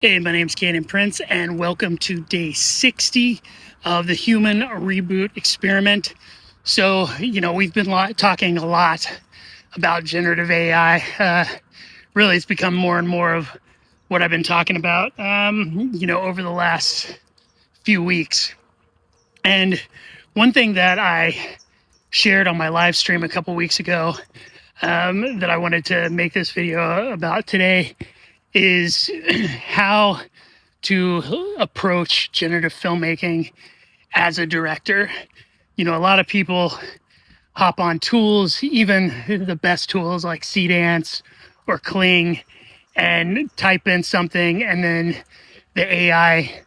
Hey, my name's Cannon Prince, and welcome to day 60 of the Human Reboot Experiment. So, we've been talking a lot about generative AI. Really, it's become more and more of what I've been talking about, over the last few weeks. And one thing that I shared on my live stream a couple weeks ago that I wanted to make this video about today is how to approach generative filmmaking as a director. A lot of people hop on tools, even the best tools like Seedance or Kling, and type in something, and then the AI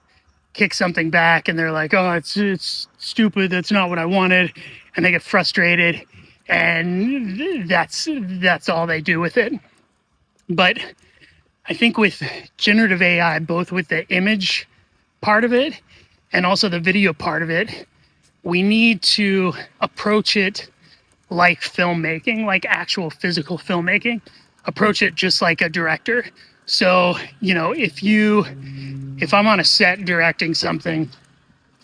kicks something back, and they're like, "Oh, it's stupid. That's not what I wanted," and they get frustrated, and that's all they do with it. But I think with generative AI, both with the image part of it and also the video part of it, we need to approach it like filmmaking, like actual physical filmmaking. Approach it just like a director. So, if I'm on a set directing something,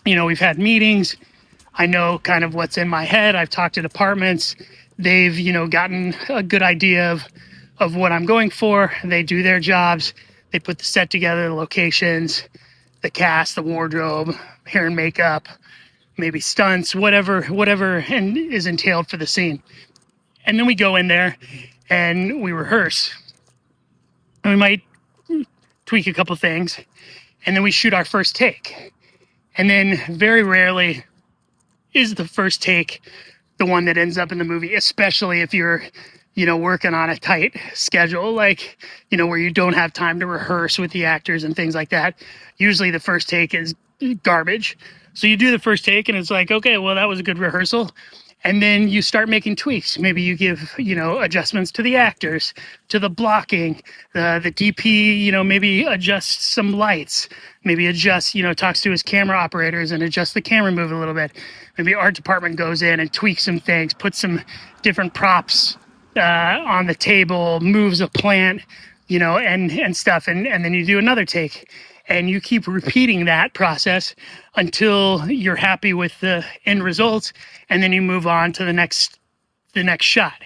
we've had meetings. I know kind of what's in my head. I've talked to departments. They've, gotten a good idea of what I'm going for. They do their jobs. They put the set together, the locations, the cast, the wardrobe, hair and makeup, maybe stunts, whatever and is entailed for the scene. And then we go in there and we rehearse. And we might tweak a couple things, and then we shoot our first take. And then very rarely is the first take the one that ends up in the movie, especially if you're working on a tight schedule, like, where you don't have time to rehearse with the actors and things like that. Usually the first take is garbage. So you do the first take and it's like, okay, well, that was a good rehearsal. And then you start making tweaks. Maybe you give, adjustments to the actors, to the blocking, the DP, maybe adjust some lights, maybe adjust, talks to his camera operators and adjust the camera move a little bit. Maybe art department goes in and tweaks some things, puts some different props on the table, moves a plant, and stuff. And then you do another take. And you keep repeating that process until you're happy with the end results, and then you move on to the next shot.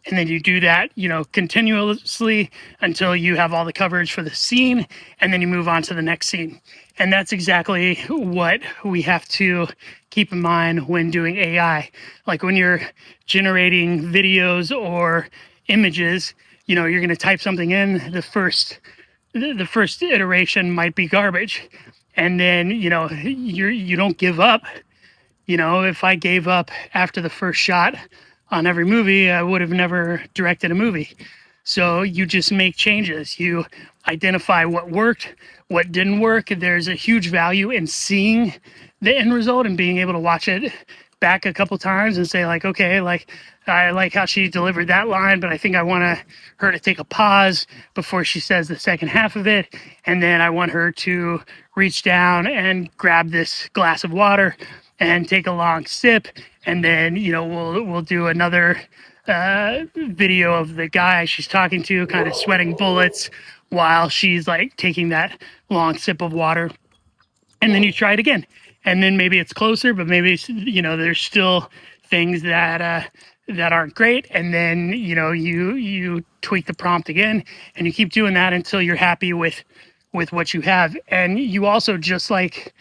And then you do that, continuously until you have all the coverage for the scene, and then you move on to the next scene. And that's exactly what we have to keep in mind when doing AI. Like when you're generating videos or images, you're going to type something in. The first iteration might be garbage, and then you don't give up. If I gave up after the first shot on every movie, I would have never directed a movie. So you just make changes. You identify what worked, what didn't work. There's a huge value in seeing the end result and being able to watch it back a couple times and say, like, okay, like, I like how she delivered that line, but I think I want her to take a pause before she says the second half of it. And then I want her to reach down and grab this glass of water and take a long sip. And then, we'll do another video of the guy she's talking to kind of sweating bullets while she's like taking that long sip of water. And then you try it again. And then maybe it's closer, but maybe, there's still things that aren't great. And then, you tweak the prompt again, and you keep doing that until you're happy with what you have. And you also, just like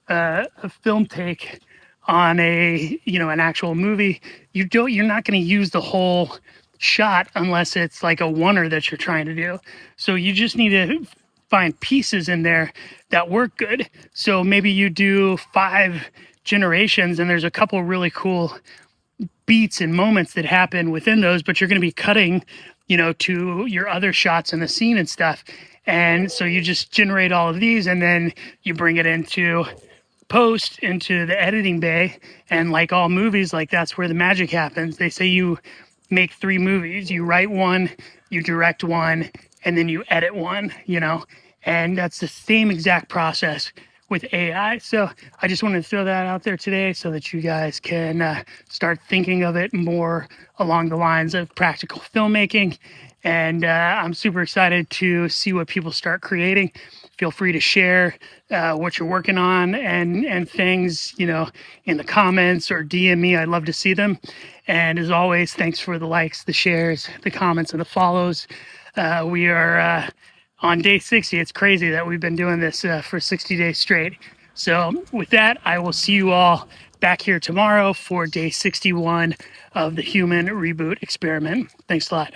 a film take on an actual movie, you're not going to use the whole shot unless it's like a oneer that you're trying to do. So you just need to find pieces in there that work good. So maybe you do 5 generations and there's a couple really cool beats and moments that happen within those, but you're going to be cutting, to your other shots in the scene and stuff. And so you just generate all of these, and then you bring it into post, into the editing bay. And like all movies, like that's where the magic happens. They say you make 3 movies. You write one, you direct one, and then you edit one, and that's the same exact process with AI. So I just wanted to throw that out there today so that you guys can start thinking of it more along the lines of practical filmmaking. And I'm super excited to see what people start creating. Feel free to share what you're working on and things, in the comments or DM me. I'd love to see them. And as always, thanks for the likes, the shares, the comments, and the follows. We are on day 60. It's crazy that we've been doing this for 60 days straight. So with that, I will see you all back here tomorrow for day 61 of the human reboot experiment. Thanks a lot.